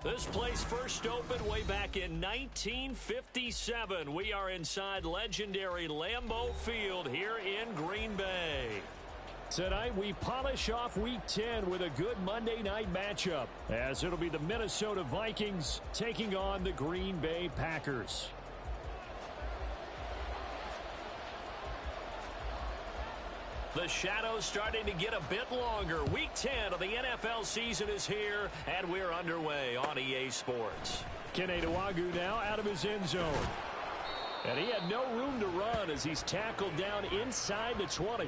This place first opened way back in 1957. We are inside legendary Lambeau Field here in Green Bay. Tonight we polish off Week 10 with a good Monday night matchup, as it'll be the Minnesota Vikings taking on the Green Bay Packers. The shadow's starting to get a bit longer. Week 10 of the NFL season is here, and we're underway on EA Sports. Kene Nwangwu now out of his end zone. And he had no room to run as he's tackled down inside the 20.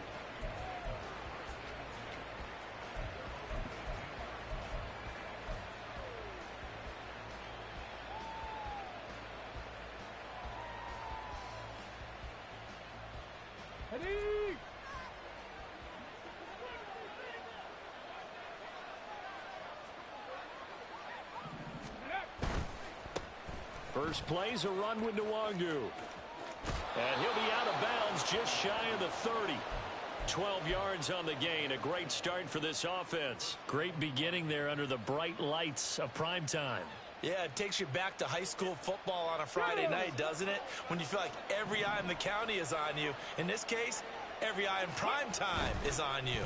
First play's a run with Nwangwu. And he'll be out of bounds just shy of the 30. 12 yards on the gain. A great start for this offense. Great beginning there under the bright lights of primetime. Yeah, it takes you back to high school football on a Friday night, doesn't it? When you feel like every eye in the county is on you. In this case, every eye in primetime is on you.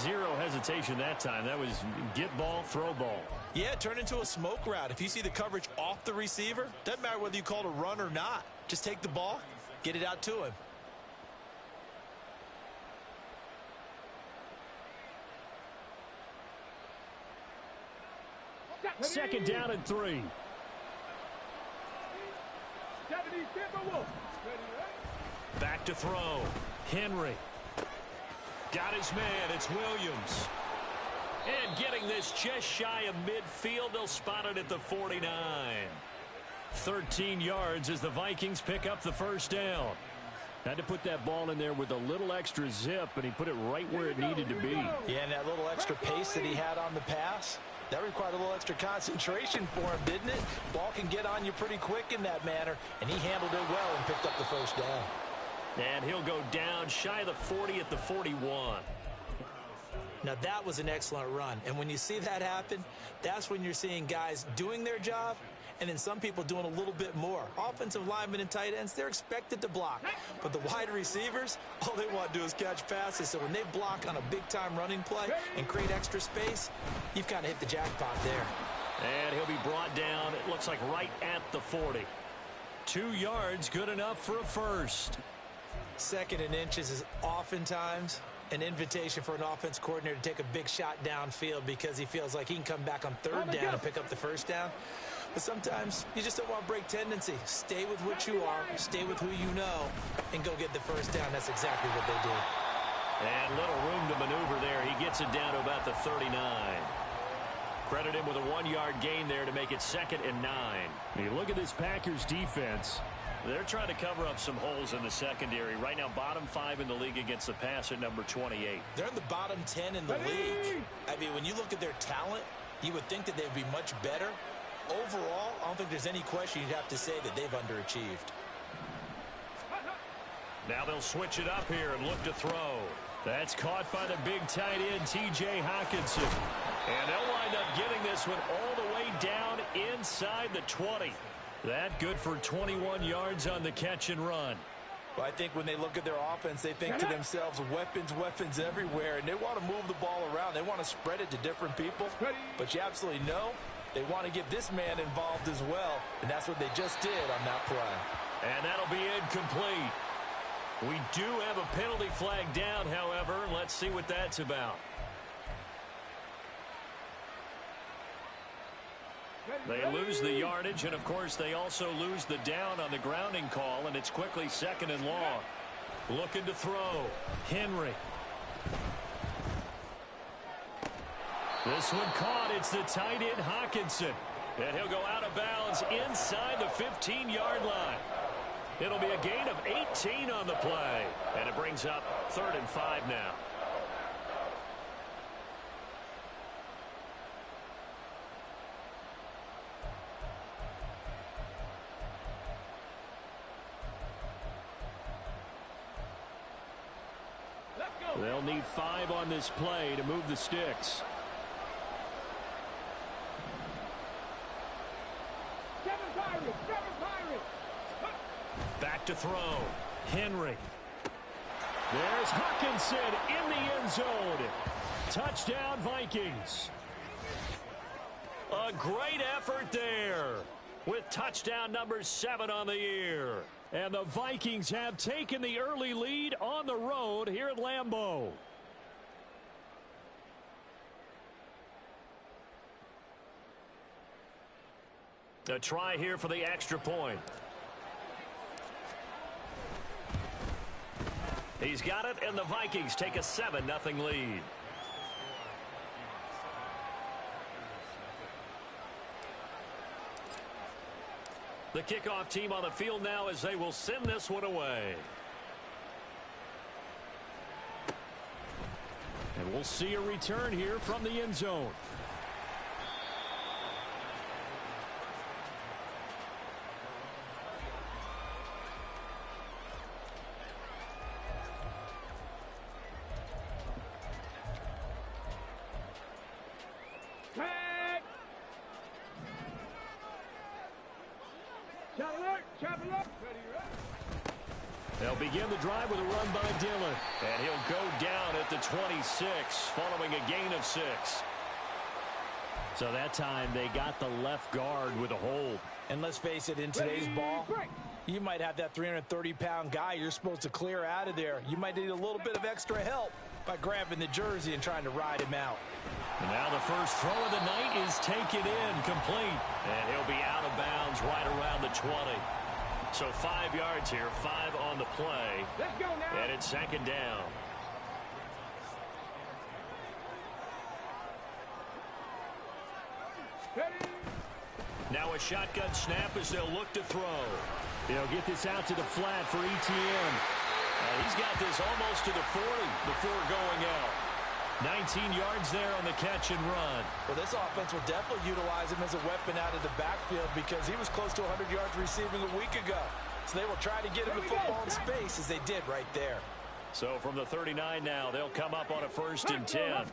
Zero hesitation that time. That was get ball, throw ball. Yeah, turn into a smoke route. If you see the coverage off the receiver, doesn't matter whether you call it a run or not. Just take the ball, get it out to him. Second down and 3. Back to throw. Henry. Got his man. It's Williams. And getting this just shy of midfield. They'll spot it at the 49. 13 yards as the Vikings pick up the first down. Had to put that ball in there with a little extra zip, and he put it right where it needed to be. Yeah, and that little extra pace that he had on the pass, that required a little extra concentration for him, didn't it? Ball can get on you pretty quick in that manner, and he handled it well and picked up the first down. And he'll go down shy of the 40 at the 41. Now, that was an excellent run. And when you see that happen, that's when you're seeing guys doing their job and then some people doing a little bit more. Offensive linemen and tight ends, they're expected to block. But the wide receivers, all they want to do is catch passes. So when they block on a big-time running play and create extra space, you've kind of hit the jackpot there. And he'll be brought down, it looks like right at the 40. 2 yards, good enough for a first. Second and inches is oftentimes an invitation for an offense coordinator to take a big shot downfield because he feels like he can come back on third down and pick up the first down. But sometimes you just don't want to break tendency. Stay with what you are, stay with who you know, and go get the first down. That's exactly what they did. And little room to maneuver there. He gets it down to about the 39. Credit him with a 1-yard gain there to make it 2nd and 9. You look at this Packers defense. They're trying to cover up some holes in the secondary. Right now, bottom 5 in the league against the pass at number 28. They're in the bottom 10 in the league. I mean, when you look at their talent, you would think that they'd be much better. Overall, I don't think there's any question you'd have to say that they've underachieved. Now they'll switch it up here and look to throw. That's caught by the big tight end, T.J. Hockenson. And they'll wind up getting this one all the way down inside the 20. That good for 21 yards on the catch and run. Well, I think when they look at their offense, they think to themselves, weapons everywhere, and they want to move the ball around. They want to spread it to different people. But you absolutely know they want to get this man involved as well, and that's what they just did on that play. And that'll be incomplete. We do have a penalty flag down, however. Let's see what that's about. They lose the yardage, and, of course, they also lose the down on the grounding call, and it's quickly 2nd and long. Looking to throw. Henry. This one caught. It's the tight end, Hockenson. And he'll go out of bounds inside the 15-yard line. It'll be a gain of 18 on the play, and it brings up 3rd and 5 now. They'll need 5 on this play to move the sticks. look to throw. Henry. There's Hawkinson in the end zone. Touchdown, Vikings. A great effort there with touchdown number 7 on the year. And the Vikings have taken the early lead on the road here at Lambeau. A try here for the extra point. He's got it, and the Vikings take a 7-0 lead. The kickoff team on the field now as they will send this one away. And we'll see a return here from the end zone. They'll begin the drive with a run by Dillon. And he'll go down at the 26 following a gain of 6. So that time they got the left guard with a hold. And let's face it, in today's ball, you might have that 330-pound guy you're supposed to clear out of there. You might need a little bit of extra help by grabbing the jersey and trying to ride him out. And now the first throw of the night is taken in, complete. And he'll be out of bounds right around the 20. So 5 yards here, 5 on the play. Let's go now. And it's second down. Ready. Now a shotgun snap as they'll look to throw. They'll get this out to the flat for ETN. He's got this almost to the 40 before going out. 19 yards there on the catch and run. Well, this offense will definitely utilize him as a weapon out of the backfield because he was close to 100 yards receiving a week ago. So they will try to get him the football in space as they did right there. So from the 39 now, they'll come up on a 1st and 10.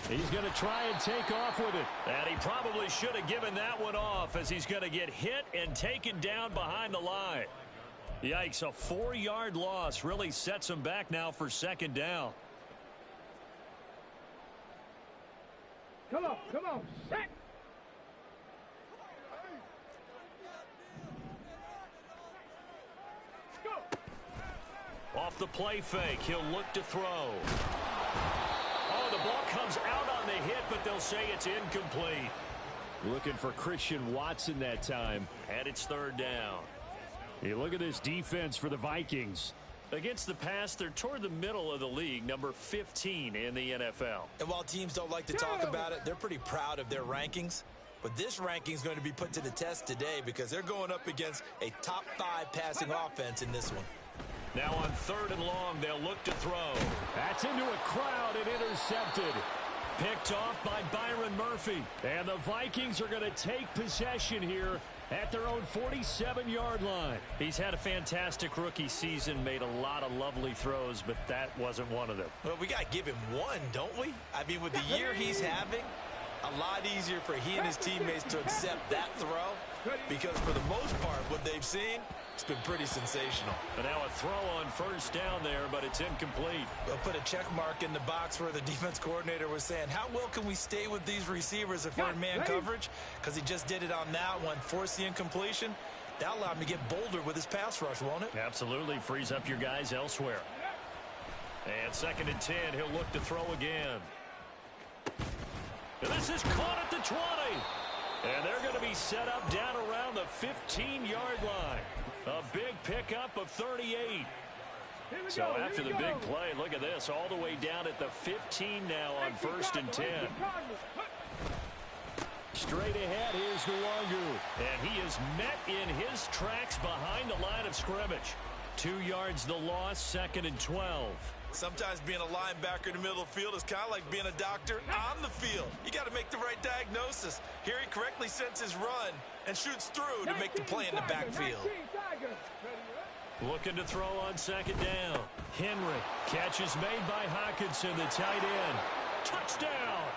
He's going to try and take off with it. And he probably should have given that one off as he's going to get hit and taken down behind the line. Yikes, a 4-yard loss really sets him back now for second down. Come on, set. Go. Off the play fake, he'll look to throw. Oh, the ball comes out on the hit, but they'll say it's incomplete. Looking for Christian Watson that time. And it's 3rd down. Hey, look at this defense for the Vikings. Against the pass, they're toward the middle of the league, number 15 in the NFL. And while teams don't like to talk about it, they're pretty proud of their rankings. But this ranking is going to be put to the test today because they're going up against a top 5 passing offense in this one. Now on 3rd and long, they'll look to throw. That's into a crowd and intercepted. Picked off by Byron Murphy. And the Vikings are going to take possession here at their own 47-yard line. He's had a fantastic rookie season, made a lot of lovely throws, but that wasn't one of them. Well, we got to give him one, don't we? I mean, with the year he's having, a lot easier for he and his teammates to accept that throw because for the most part, what they've seen, it's been pretty sensational. But now a throw on 1st down there, but it's incomplete. They'll put a check mark in the box where the defense coordinator was saying, how well can we stay with these receivers if we're in man coverage? Because he just did it on that one, forced the incompletion. That allowed him to get bolder with his pass rush, won't it? Absolutely. Frees up your guys elsewhere. And 2nd and 10, he'll look to throw again. And this is caught at the 20. And they're going to be set up down around the 15-yard line. A big pickup of 38. So after the big play, look at this, all the way down at the 15 now on 1st and 10. Straight ahead, here's Nwangu. And he is met in his tracks behind the line of scrimmage. 2 yards the loss, 2nd and 12. Sometimes being a linebacker in the middle of the field is kind of like being a doctor on the field. You got to make the right diagnosis. Here he correctly sets his run and shoots through to make the play in the backfield. Looking to throw on 2nd down. Henry. Catch is made by Hawkinson, the tight end. Touchdown!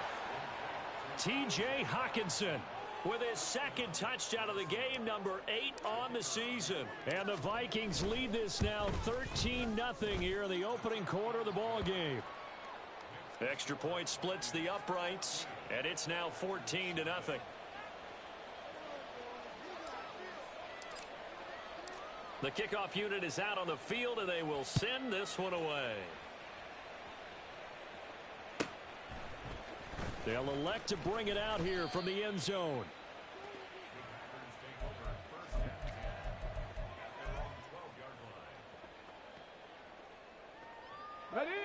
T.J. Hawkinson with his second touchdown of the game, number 8 on the season. And the Vikings lead this now 13-0 here in the opening quarter of the ball game. Extra point splits the uprights, and it's now 14-0. The kickoff unit is out on the field, and they will send this one away. They'll elect to bring it out here from the end zone.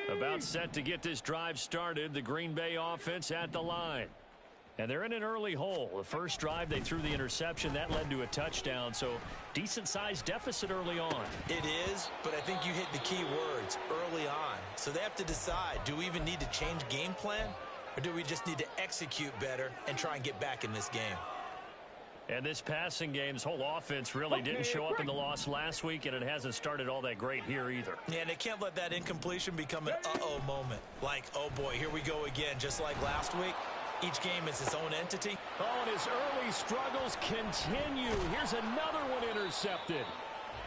About set to get this drive started, the Green Bay offense at the line. And they're in an early hole. The first drive, they threw the interception. That led to a touchdown, so decent-sized deficit early on. It is, but I think you hit the key words, early on. So they have to decide, do we even need to change game plan? Or do we just need to execute better and try and get back in this game? And this passing game's whole offense really didn't show up in the loss last week, and it hasn't started all that great here either. Yeah, and they can't let that incompletion become an uh-oh moment. Like, oh boy, here we go again, just like last week. Each game is its own entity. Oh, and his early struggles continue. Here's another one intercepted.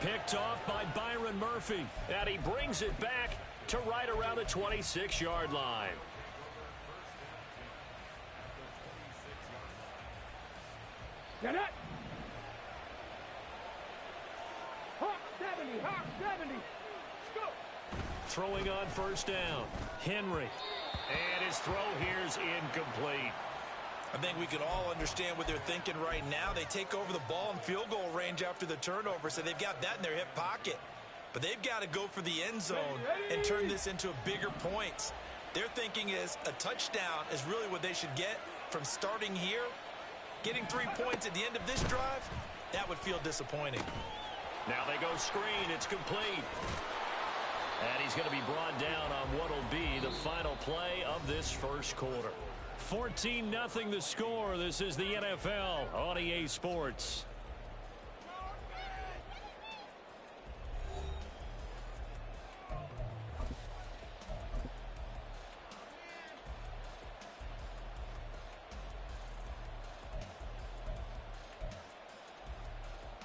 Picked off by Byron Murphy. And he brings it back to right around the 26-yard line. Get it! Hawk 70, Hawk 70. Go! Throwing on first down. Henry. And his throw here's incomplete. I think we can all understand what they're thinking right now. They take over the ball in field goal range after the turnover, so they've got that in their hip pocket. But they've got to go for the end zone and turn this into a bigger points. Their thinking is a touchdown is really what they should get from starting here. Getting 3 points at the end of this drive, that would feel disappointing. Now they go screen. It's complete. And he's going to be brought down on what will be the final play of this first quarter. 14-0 the score. This is the NFL on EA Sports.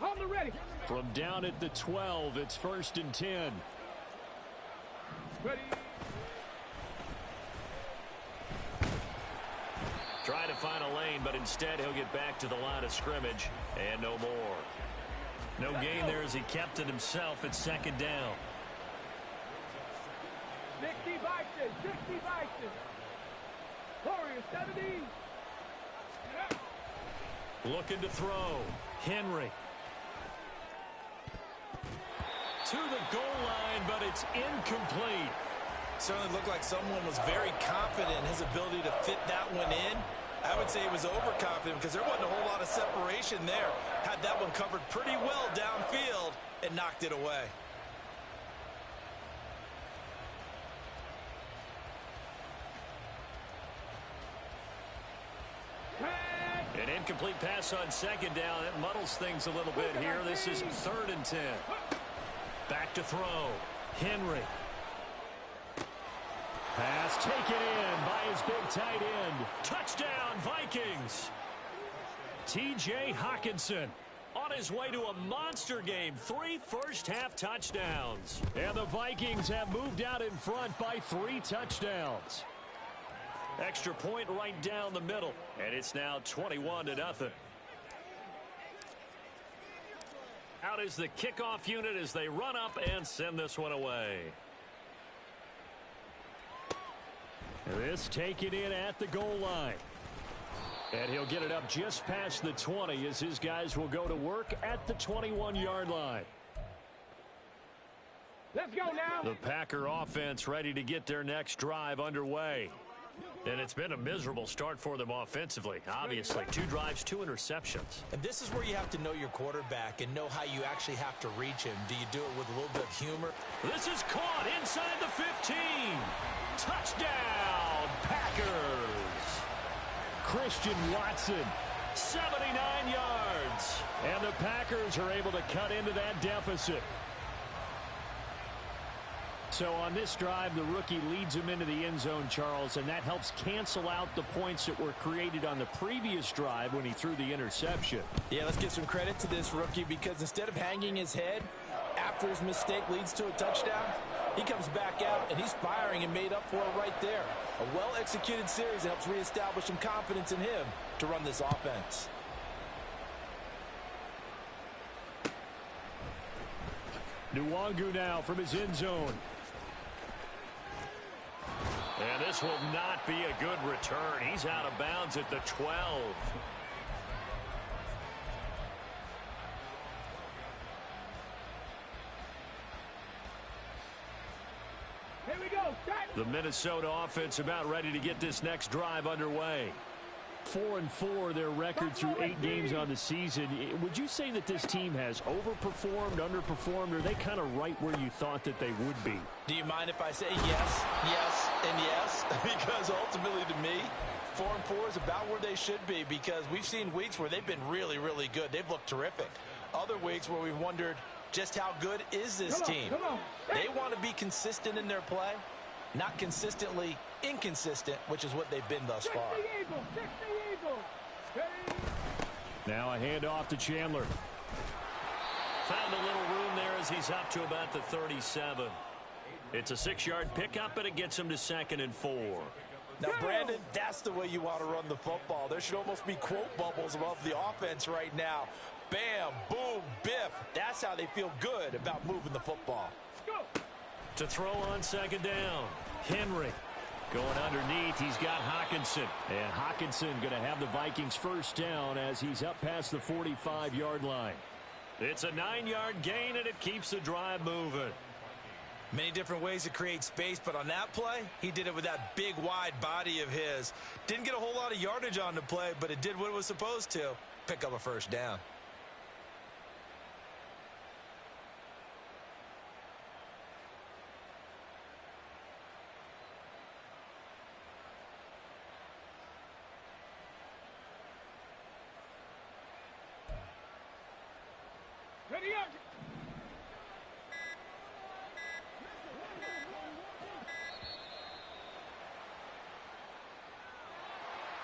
On the ready. From down at the 12, it's 1st and 10. Ready. Trying to find a lane, but instead he'll get back to the line of scrimmage and no more. No gain there as he kept it himself at 2nd down. 60 Vikings, 60 Vikings. Warriors 70. Looking to throw. Henry. To the goal line, but it's incomplete. Certainly looked like someone was very confident in his ability to fit that one in. I would say he was overconfident because there wasn't a whole lot of separation there. Had that one covered pretty well downfield and knocked it away. An incomplete pass on 2nd down. That muddles things a little bit here. This is 3rd and 10. Back to throw. Henry. Pass taken in by his big tight end. Touchdown, Vikings. T.J. Hockenson on his way to a monster game. 3 first-half touchdowns. And the Vikings have moved out in front by 3 touchdowns. Extra point right down the middle. And it's now 21-0. Out is the kickoff unit as they run up and send this one away. This taken in at the goal line. And he'll get it up just past the 20 as his guys will go to work at the 21-yard line. Let's go now. The Packer offense ready to get their next drive underway. And it's been a miserable start for them offensively. Obviously, 2 drives, 2 interceptions. And this is where you have to know your quarterback and know how you actually have to reach him. Do you do it with a little bit of humor? This is caught inside the 15. Touchdown, Packers. Christian Watson, 79 yards. And the Packers are able to cut into that deficit. So on this drive, the rookie leads him into the end zone, Charles, and that helps cancel out the points that were created on the previous drive when he threw the interception. Yeah, let's give some credit to this rookie because instead of hanging his head after his mistake leads to a touchdown, he comes back out and he's firing and made up for it right there. A well-executed series that helps reestablish some confidence in him to run this offense. Nwangu now from his end zone. And this will not be a good return. He's out of bounds at the 12. Here we go. Set. The Minnesota offense about ready to get this next drive underway. 4-4 their record through 8 games on the season. Would you say that this team has overperformed, underperformed, or are they kind of right where you thought that they would be? Do you mind if I say yes, yes, and yes? Because ultimately to me, 4-4 is about where they should be because we've seen weeks where they've been really, really good. They've looked terrific. Other weeks where we've wondered just how good is this team. Come on. They want to be consistent in their play, not consistently inconsistent, which is what they've been thus far. 60 Eagles. 60 Eagles. Ready? Now a handoff to Chandler. Found a little room there as he's up to about the 37. It's a 6-yard pickup, and it gets him to 2nd and 4. Now, Brandon, that's the way you want to run the football. There should almost be quote bubbles above the offense right now. Bam, boom, biff. That's how they feel good about moving the football. Go. To throw on 2nd down, Henry. Going underneath, he's got Hockenson. And Hockenson going to have the Vikings first down as he's up past the 45-yard line. It's a 9-yard gain, and it keeps the drive moving. Many different ways to create space, but on that play, he did it with that big, wide body of his. Didn't get a whole lot of yardage on the play, but it did what it was supposed to. Pick up a first down. Ready up.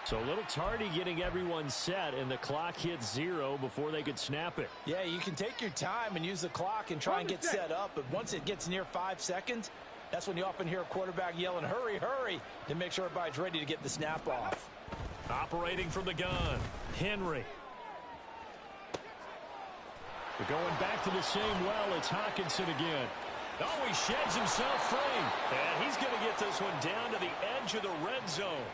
So a little tardy getting everyone set, and the clock hits 0 before they could snap it. Yeah, you can take your time and use the clock and try and get set up, but once it gets near 5 seconds, that's when you often hear a quarterback yelling, hurry, hurry, to make sure everybody's ready to get the snap off. Operating from the gun, Henry. They're going back to the same well. It's Hockenson again. Oh, he sheds himself free. And he's going to get this one down to the edge of the red zone.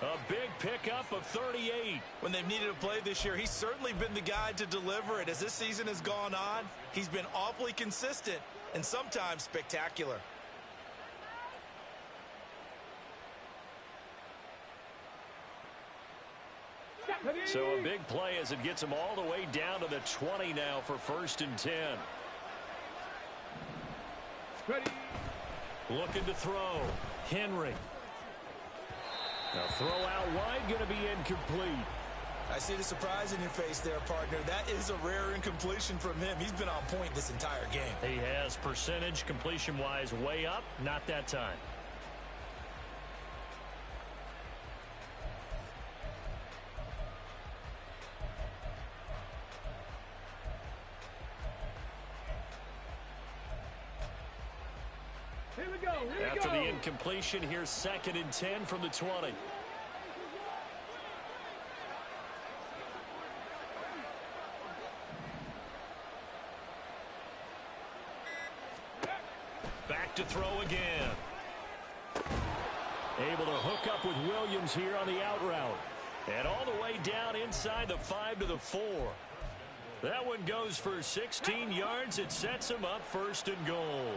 A big pickup of 38. When they've needed a play this year, he's certainly been the guy to deliver it. As this season has gone on, he's been awfully consistent and sometimes spectacular. So a big play as it gets him all the way down to the 20 now for 1st and 10. Ready. Looking to throw. Henry. Now throw out wide, going to be incomplete. I see the surprise in your face there, partner. That is a rare incompletion from him. He's been on point this entire game. He has percentage completion-wise way up, not that time. Here we go. Here we After go. the incompletion, here's 2nd and 10 from the 20. Back to throw again. Able to hook up with Williams here on the out route. And all the way down inside the 5 to the 4. That one goes for 16 yards. It sets him up 1st and goal.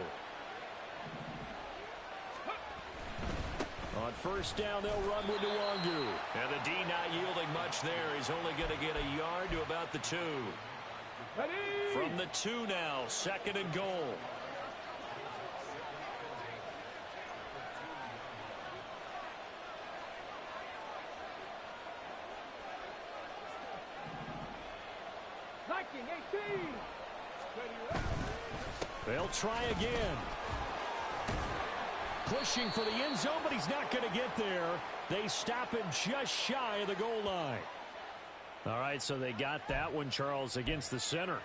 On 1st down, they'll run with Nwangu. And the D not yielding much there. He's only going to get a yard to about the 2. Ready. From the 2 now, 2nd and goal. Viking 18. Ready. They'll try again. pushing for the end zone, but he's not going to get there. They stop him just shy of the goal line. All right, so they got that one, Charles, against the center.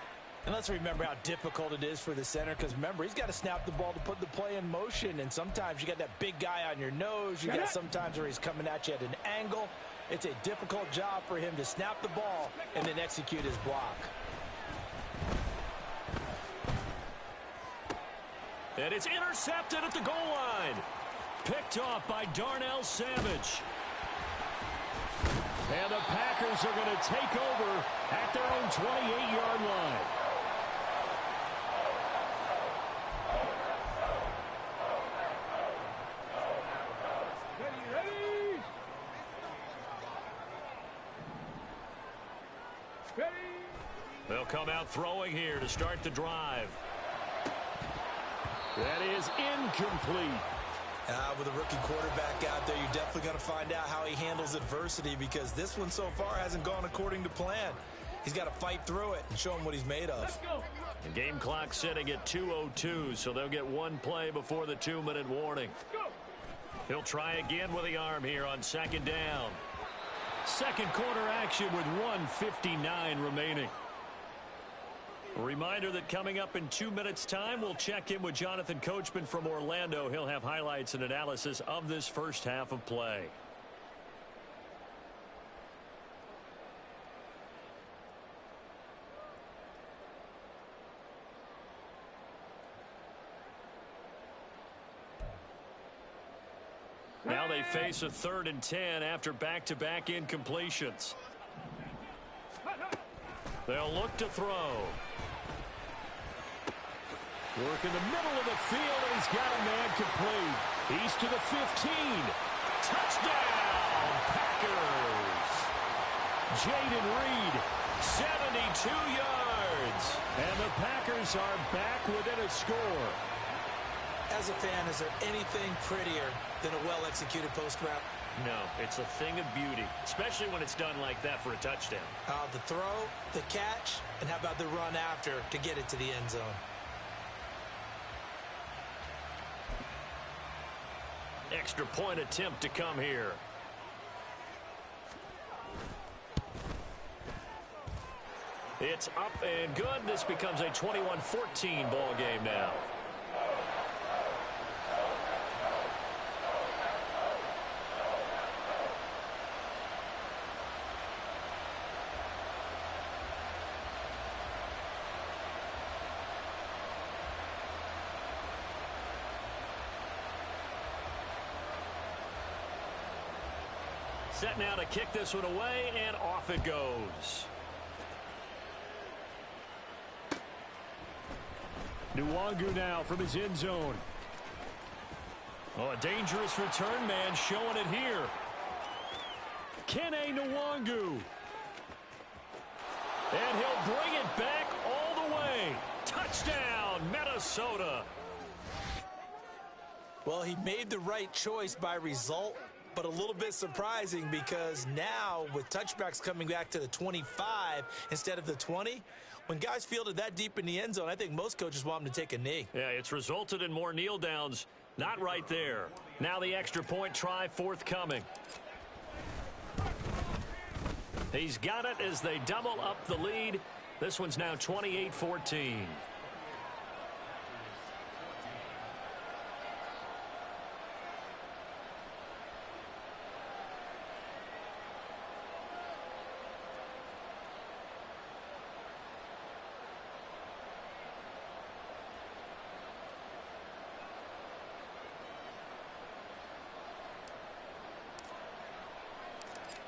And let's remember how difficult it is for the center, because remember, he's got to snap the ball to put the play in motion, and sometimes you got that big guy on your nose. You got sometimes where he's coming at you at an angle. It's a difficult job for him to snap the ball and then execute his block. And it's intercepted at the goal line. Picked off by Darnell Savage. And the Packers are going to take over at their own 28-yard line. They'll come out throwing here to start the drive. That is incomplete. With a rookie quarterback out there, you're definitely going to find out how he handles adversity, because this one so far hasn't gone according to plan. He's got to fight through it and show him what he's made of. The game clock sitting at 2:02, so they'll get one play before the 2-minute warning. He'll try again with the arm here on second down. Second quarter action with 1:59 remaining. A reminder that coming up in 2 minutes' time, we'll check in with Jonathan Coachman from Orlando. He'll have highlights and analysis of this first half of play. Now they face a 3rd and 10 after back-to-back incompletions. They'll look to throw. Work in the middle of the field, and he's got a man complete. He's to the 15. Touchdown, Packers. Jaden Reed, 72 yards. And the Packers are back within a score. As a fan, is there anything prettier than a well-executed post route? No, it's a thing of beauty, especially when it's done like that for a touchdown. The throw, the catch, and how about the run after to get it to the end zone? Extra point attempt to come here. It's up and good. This becomes a 21-14 ball game now. Set now to kick this one away, and off it goes. Nwangu now from his end zone. Oh, a dangerous return man showing it here. Kene Nwangu. And he'll bring it back all the way. Touchdown, Minnesota. Well, he made the right choice by result, but a little bit surprising because now with touchbacks coming back to the 25 instead of the 20, when guys fielded that deep in the end zone, I think most coaches want them to take a knee. Yeah, it's resulted in more kneel downs. Not right there. Now the extra point try forthcoming. He's got it as they double up the lead. This one's now 28-14.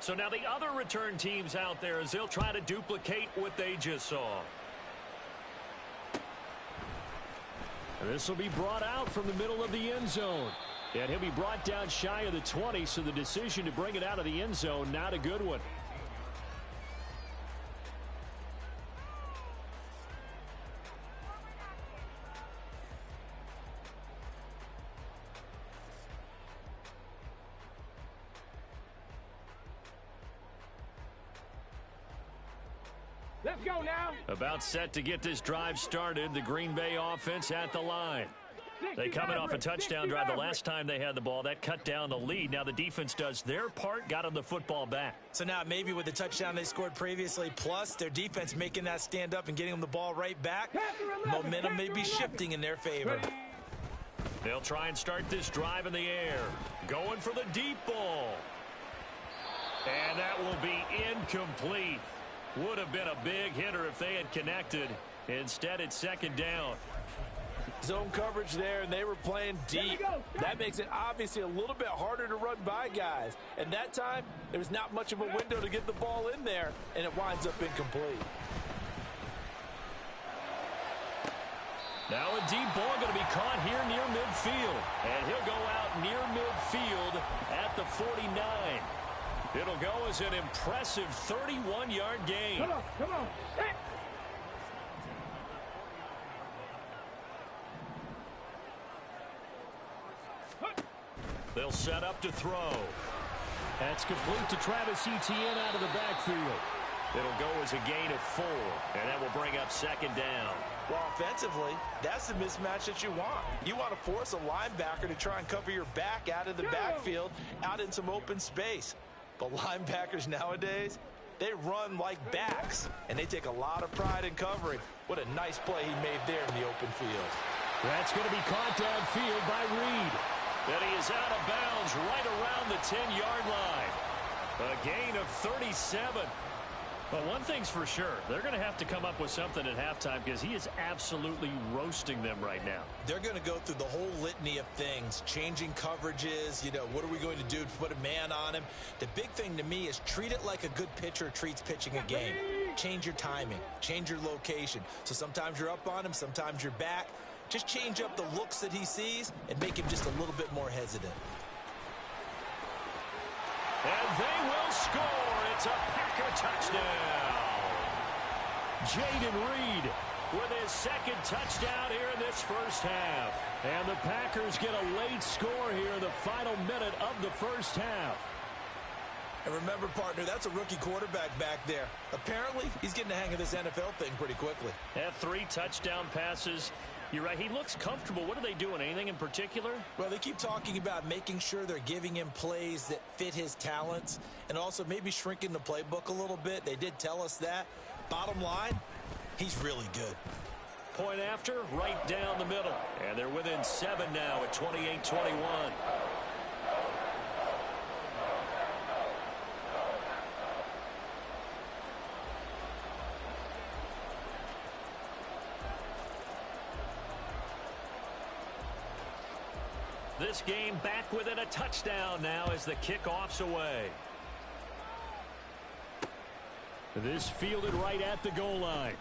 So now the other return teams out there as they'll try to duplicate what they just saw. And this will be brought out from the middle of the end zone. And he'll be brought down shy of the 20, so the decision to bring it out of the end zone, not a good one. Let's go now. About set to get this drive started. The Green Bay offense at the line. They coming off a touchdown drive the last time they had the ball. That cut down the lead. Now the defense does their part, got them the football back. So now maybe with the touchdown they scored previously, plus their defense making that stand up and getting them the ball right back, momentum may be shifting in their favor. They'll try and start this drive in the air. Going for the deep ball. And that will be incomplete. Would have been a big hitter if they had connected. Instead, it's second down. Zone coverage there, and they were playing deep. That makes it obviously a little bit harder to run by guys. And that time, there's not much of a window to get the ball in there, and it winds up incomplete. Now a deep ball going to be caught here near midfield. And he'll go out near midfield at the 49. It'll go as an impressive 31-yard gain. Come on, come on. Hey. They'll set up to throw. That's complete to Travis Etienne out of the backfield. It'll go as a gain of 4, and that will bring up second down. Well, offensively, that's the mismatch that you want. You want to force a linebacker to try and cover your back out of the backfield, out in some open space. But linebackers nowadays, they run like backs, and they take a lot of pride in covering. What a nice play he made there in the open field. That's going to be caught downfield by Reed. And he is out of bounds right around the 10-yard line. A gain of 37. But one thing's for sure, they're going to have to come up with something at halftime because he is absolutely roasting them right now. They're going to go through the whole litany of things, changing coverages, what are we going to do to put a man on him? The big thing to me is treat it like a good pitcher treats pitching a game. Change your timing, change your location. So sometimes you're up on him, sometimes you're back. Just change up the looks that he sees and make him just a little bit more hesitant. And they will score. It's a Packer touchdown. Jaden Reed with his second touchdown here in this first half. And the Packers get a late score here in the final minute of the first half. And remember, partner, that's a rookie quarterback back there. Apparently, he's getting the hang of this NFL thing pretty quickly. Had 3 touchdown passes. You're right. He looks comfortable. What are they doing? Anything in particular? Well, they keep talking about making sure they're giving him plays that fit his talents and also maybe shrinking the playbook a little bit. They did tell us that. Bottom line, he's really good. Point after, right down the middle. And they're within 7 now at 28-21. This game back within a touchdown now as the kickoff's away. This fielded right at the goal line.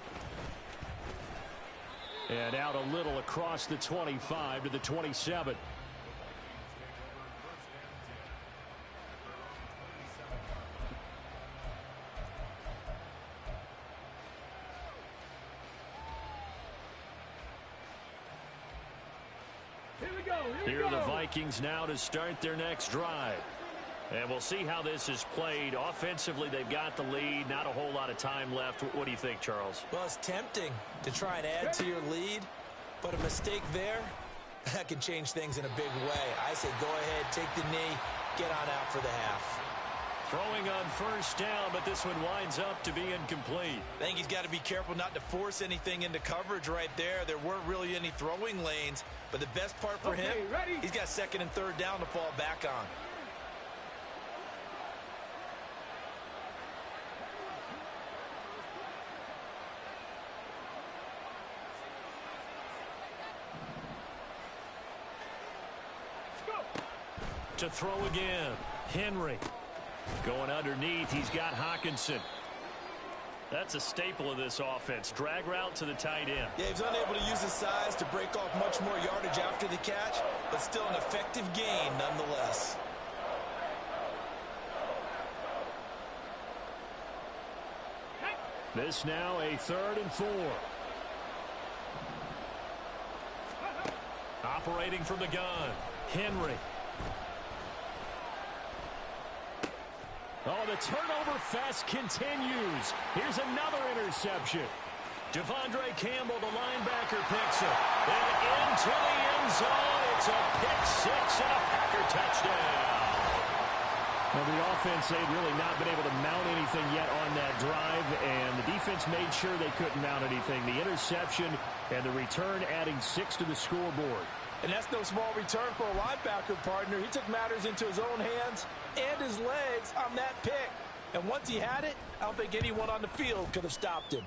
And out a little across the 25 to the 27. Here are the Vikings now to start their next drive. And we'll see how this is played. Offensively, they've got the lead. Not a whole lot of time left. What do you think, Charles? Well, it's tempting to try and add to your lead, but a mistake there, that can change things in a big way. I say go ahead, take the knee, get on out for the half. Throwing on first down, but this one winds up to be incomplete. I think he's got to be careful not to force anything into coverage right there. There weren't really any throwing lanes, but the best part for him, he's got second and third down to fall back on. To throw again, Henry. Going underneath, he's got Hawkinson. That's a staple of this offense. Drag route to the tight end. Yeah, he's unable to use his size to break off much more yardage after the catch, but still an effective gain nonetheless. This now a 3rd and 4. Operating from the gun, Henry. Oh, the turnover fest continues. Here's another interception. Devondre Campbell, the linebacker, picks it. And into the end zone. It's a pick six and a Packer touchdown. Well, the offense, they've really not been able to mount anything yet on that drive, and the defense made sure they couldn't mount anything. The interception and the return adding 6 to the scoreboard. And that's no small return for a linebacker partner. He took matters into his own hands and his legs on that pick. And once he had it, I don't think anyone on the field could have stopped him.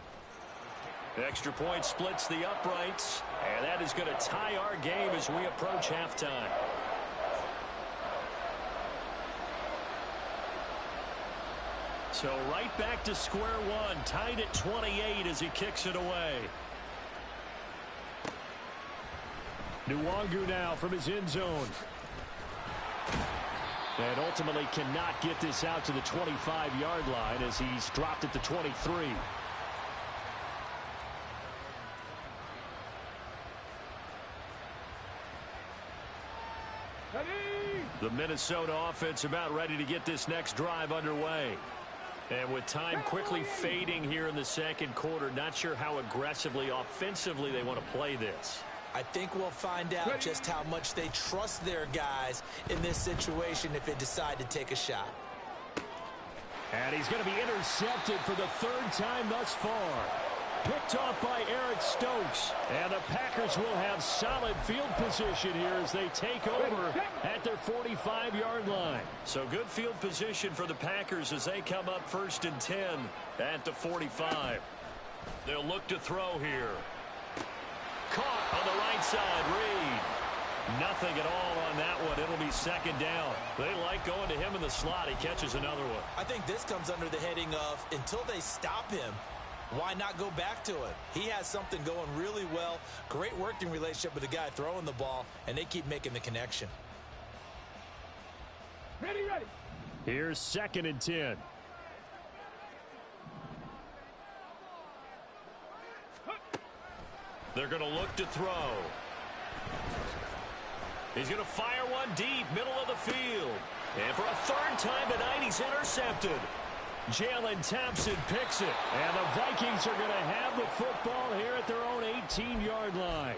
Extra point splits the uprights, and that is going to tie our game as we approach halftime. So right back to square one, tied at 28 as he kicks it away. Nwangu now from his end zone. And ultimately cannot get this out to the 25-yard line as he's dropped at the 23. The Minnesota offense about ready to get this next drive underway. And with time quickly fading here in the second quarter, not sure how aggressively, offensively they want to play this. I think we'll find out just how much they trust their guys in this situation if they decide to take a shot. And he's going to be intercepted for the third time thus far. Picked off by Eric Stokes. And the Packers will have solid field position here as they take over at their 45-yard line. So good field position for the Packers as they come up 1st and 10 at the 45. They'll look to throw here. Caught on the right side, Reed. Nothing at all on that one. It'll be second down. They like going to him in the slot. He catches another one. I think this comes under the heading of until they stop him, why not go back to it? He has something going really well. Great working relationship with the guy throwing the ball, and they keep making the connection. Ready. Here's 2nd and 10. They're going to look to throw. He's going to fire one deep, middle of the field. And for a third time tonight, he's intercepted. Jalen Thompson picks it. And the Vikings are going to have the football here at their own 18-yard line.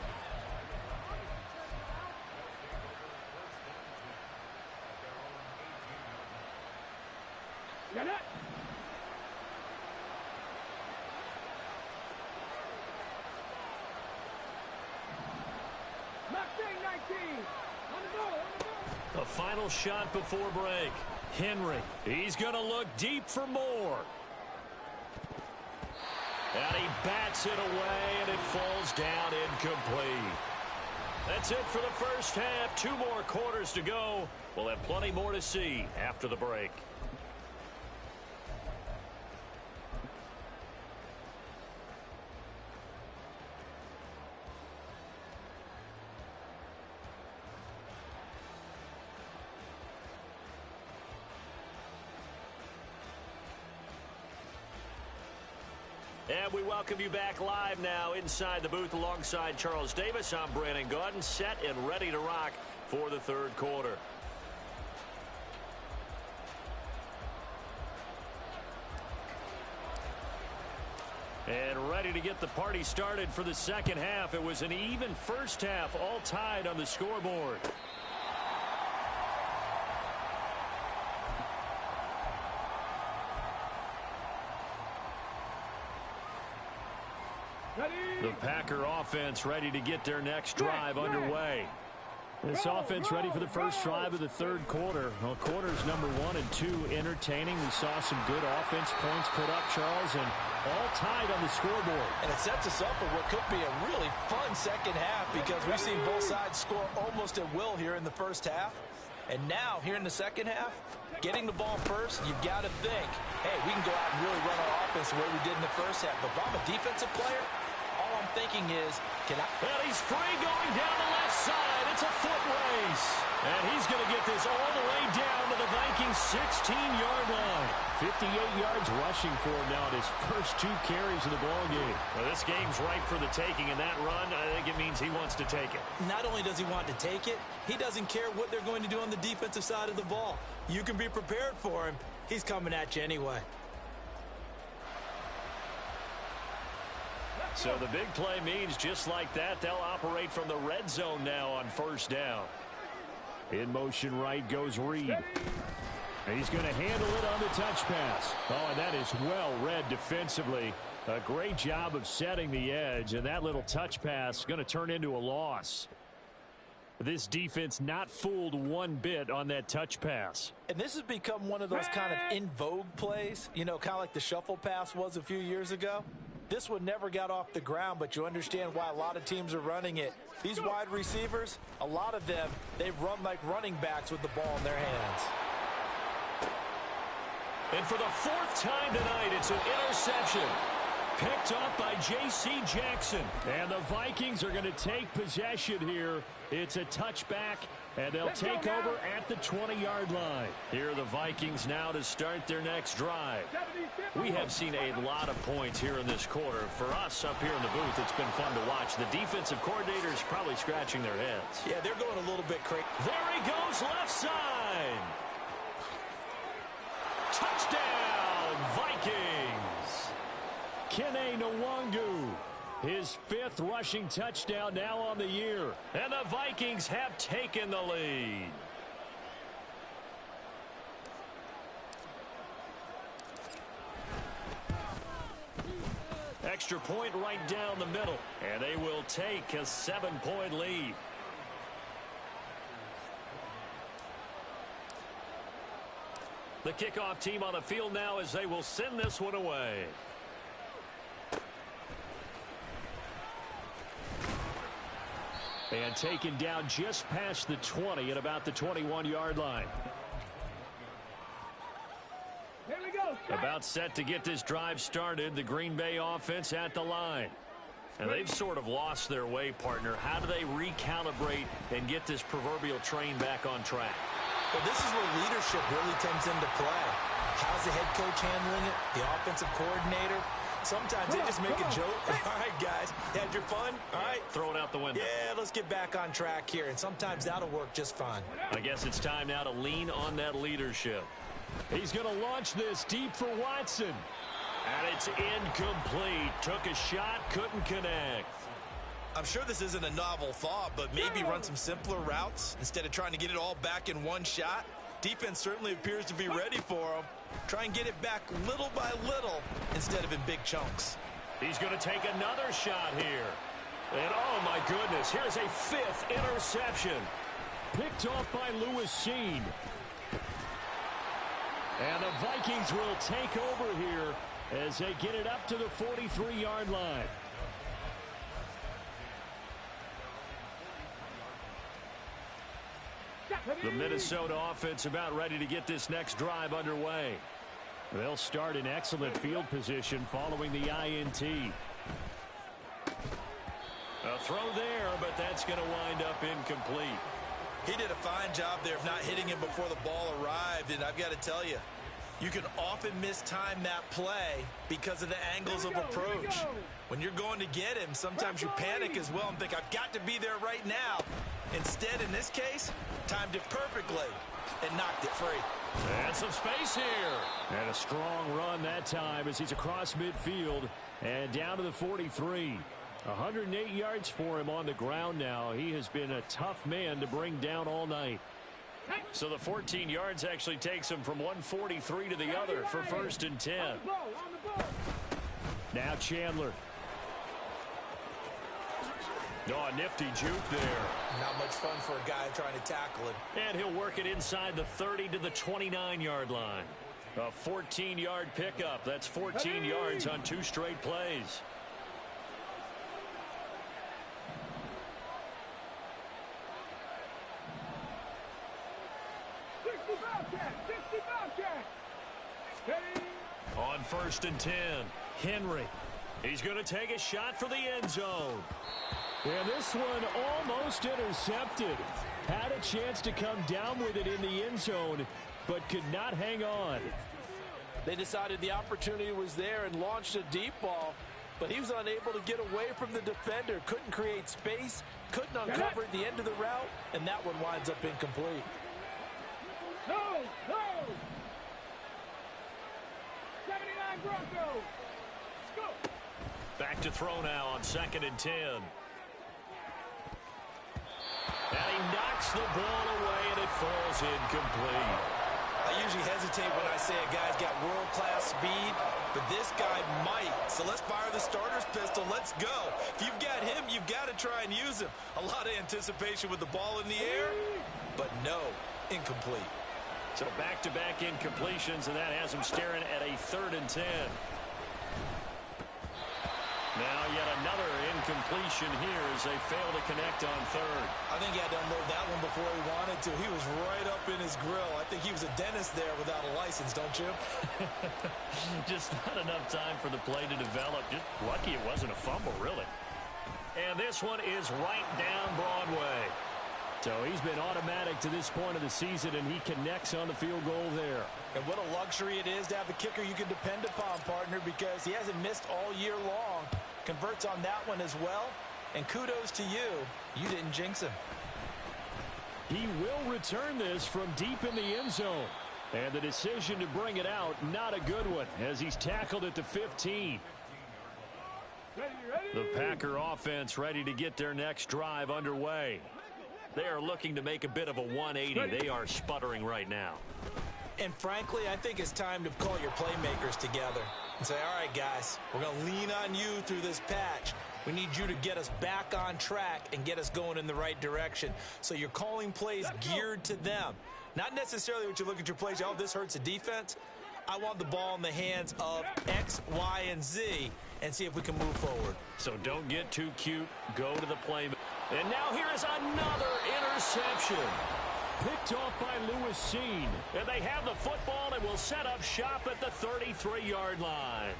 Got it. The final shot before break. Henry, he's going to look deep for more. And he bats it away, and it falls down incomplete. That's it for the first half. 2 more quarters to go. We'll have plenty more to see after the break. And we welcome you back live now inside the booth alongside Charles Davis. I'm Brandon Gaudin, set and ready to rock for the third quarter. And ready to get the party started for the second half. It was an even first half, all tied on the scoreboard. The Packer offense ready to get their next drive underway. This offense ready for the first drive of the third quarter. Well, quarters number 1 and 2 entertaining. We saw some good offense points put up, Charles, and all tied on the scoreboard. And it sets us up for what could be a really fun second half because we've seen both sides score almost at will here in the first half. And now, here in the second half, getting the ball first, you've got to think, hey, we can go out and really run our offense the way we did in the first half. But if I'm a defensive player, all I'm thinking is, can I... Well, he's free going down the left side. It's a foot race. And he's going to get this all the way down to the Vikings' 16-yard line. 58 yards rushing for him now at his first 2 carries of the ball game. Well, this game's ripe for the taking, and that run, I think it means he wants to take it. Not only does he want to take it, he doesn't care what they're going to do on the defensive side of the ball. You can be prepared for him. He's coming at you anyway. So the big play means just like that, they'll operate from the red zone now on first down. In motion right goes Reed. And he's going to handle it on the touch pass. Oh, and that is well read defensively. A great job of setting the edge, and that little touch pass is going to turn into a loss. This defense not fooled one bit on that touch pass. And this has become one of those kind of in vogue plays, you know, kind of like the shuffle pass was a few years ago. This one never got off the ground, but you understand why a lot of teams are running it. These wide receivers, a lot of them, they've run like running backs with the ball in their hands. And for the fourth time tonight, it's an interception. Picked up by J.C. Jackson. And the Vikings are going to take possession here. It's a touchback, and they'll take over at the 20-yard line. Here are the Vikings now to start their next drive. We have seen a lot of points here in this quarter. For us up here in the booth, it's been fun to watch. The defensive coordinators probably scratching their heads. Yeah, they're going a little bit crazy. There he goes, left side. Touchdown, Vikings. Kene Nwangu, his fifth rushing touchdown now on the year. And the Vikings have taken the lead. Extra point right down the middle. And they will take a 7-point lead. The kickoff team on the field now as they will send this one away. And taken down just past the 20 at about the 21-yard line. Here we go. About set to get this drive started, the Green Bay offense at the line. And they've sort of lost their way, partner. How do they recalibrate and get this proverbial train back on track? Well, this is where leadership really comes into play. How's the head coach handling it? The offensive coordinator? Sometimes they just make a joke. All right, guys, you had your fun? All right. Throw it out the window. Yeah, let's get back on track here. And sometimes that'll work just fine. I guess it's time now to lean on that leadership. He's going to launch this deep for Watson. And it's incomplete. Took a shot, couldn't connect. I'm sure this isn't a novel thought, but maybe run some simpler routes instead of trying to get it all back in one shot. Defense certainly appears to be ready for him. Try and get it back little by little instead of in big chunks. He's going to take another shot here. And oh my goodness, here's a fifth interception. Picked off by Lewis Sheen. And the Vikings will take over here as they get it up to the 43-yard line. The Minnesota offense about ready to get this next drive underway. They'll start in excellent field position following the INT. A throw there, but that's going to wind up incomplete. He did a fine job there of not hitting him before the ball arrived, and I've got to tell you, you can often mistime that play because of the angles of approach. When you're going to get him, sometimes you panic as well and think, I've got to be there right now. Instead, in this case, timed it perfectly and knocked it free. And some space here. And a strong run that time as he's across midfield and down to the 43. 108 yards for him on the ground now. He has been a tough man to bring down all night. So the 14 yards actually takes him from 143 to the other for 1st and 10. Now Chandler. Oh, a nifty juke there. Not much fun for a guy trying to tackle it. And he'll work it inside the 30 to the 29-yard line. A 14-yard pickup. That's 14 yards on 2 straight plays. On 1st and 10, Henry. He's going to take a shot for the end zone. And this one almost intercepted. Had a chance to come down with it in the end zone, but could not hang on. They decided the opportunity was there and launched a deep ball, but he was unable to get away from the defender. Couldn't create space, couldn't uncover at the end of the route, and that one winds up incomplete. No! 79 Broncos! Let's go! Back to throw now on 2nd and 10. And he knocks the ball away, and it falls incomplete. I usually hesitate when I say a guy's got world-class speed, but this guy might. So let's fire the starter's pistol. Let's go. If you've got him, you've got to try and use him. A lot of anticipation with the ball in the air, but no, incomplete. So back-to-back incompletions, and that has him staring at a 3rd and 10. Now yet another incompletion here as they fail to connect on 3rd. I think he had to unload that one before he wanted to. He was right up in his grill. I think he was a dentist there without a license, don't you? Just not enough time for the play to develop. Just lucky it wasn't a fumble, really. And this one is right down Broadway. So he's been automatic to this point of the season, and he connects on the field goal there. And what a luxury it is to have a kicker you can depend upon, partner, because he hasn't missed all year long. Converts on that one as well. And kudos to you. You didn't jinx him. He will return this from deep in the end zone. And the decision to bring it out, not a good one, as he's tackled at the 15. The Packer offense ready to get their next drive underway. They are looking to make a bit of a 180. They are sputtering right now. And frankly, I think it's time to call your playmakers together and say, all right, guys, we're going to lean on you through this patch. We need you to get us back on track and get us going in the right direction. So you're calling plays geared to them. Not necessarily what you look at your plays, oh, this hurts the defense. I want the ball in the hands of X, Y, and Z and see if we can move forward. So don't get too cute. Go to the play. And now here is another interception. Picked off by Lewis Seen. And they have the football and will set up shop at the 33-yard line.